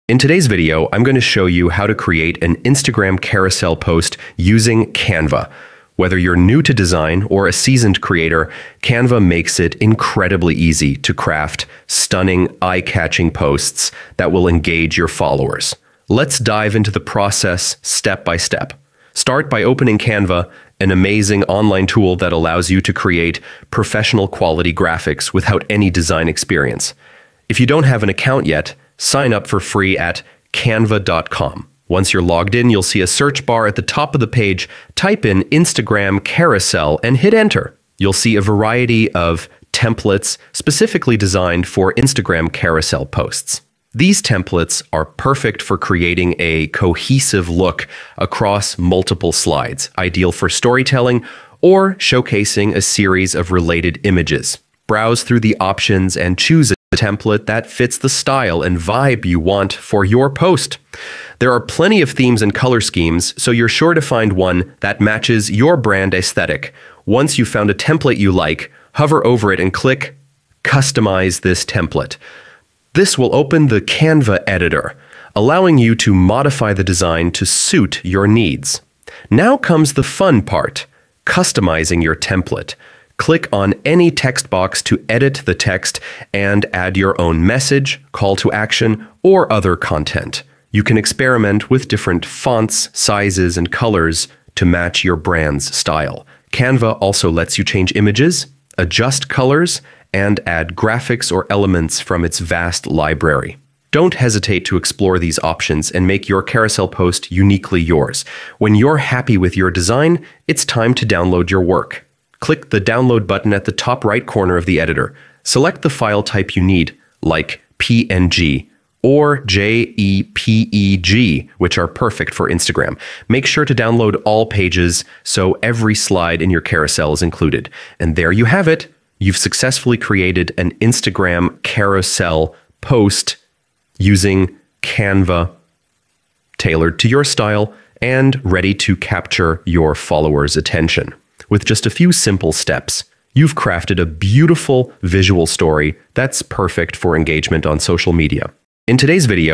In today's video, I'm going to show you how to create an Instagram carousel post using Canva. Whether you're new to design or a seasoned creator, Canva makes it incredibly easy to craft stunning, eye-catching posts that will engage your followers. Let's dive into the process step by step. Start by opening Canva, an amazing online tool that allows you to create professional quality graphics without any design experience. If you don't have an account yet, sign up for free at canva.com. Once you're logged in, you'll see a search bar at the top of the page. Type in Instagram Carousel and hit enter. You'll see a variety of templates specifically designed for Instagram carousel posts. These templates are perfect for creating a cohesive look across multiple slides, ideal for storytelling or showcasing a series of related images. Browse through the options and choose a template that fits the style and vibe you want for your post. There are plenty of themes and color schemes, so you're sure to find one that matches your brand aesthetic. Once you've found a template you like, hover over it and click Customize this template. This will open the Canva editor, allowing you to modify the design to suit your needs. Now comes the fun part, customizing your template. Click on any text box to edit the text and add your own message, call to action, or other content. You can experiment with different fonts, sizes, and colors to match your brand's style. Canva also lets you change images, adjust colors, and add graphics or elements from its vast library. Don't hesitate to explore these options and make your carousel post uniquely yours. When you're happy with your design, it's time to download your work. Click the download button at the top right corner of the editor. Select the file type you need, like PNG or JPEG, which are perfect for Instagram. Make sure to download all pages so every slide in your carousel is included. And there you have it. You've successfully created an Instagram carousel post using Canva, tailored to your style and ready to capture your followers' attention. With just a few simple steps, you've crafted a beautiful visual story that's perfect for engagement on social media. In today's video,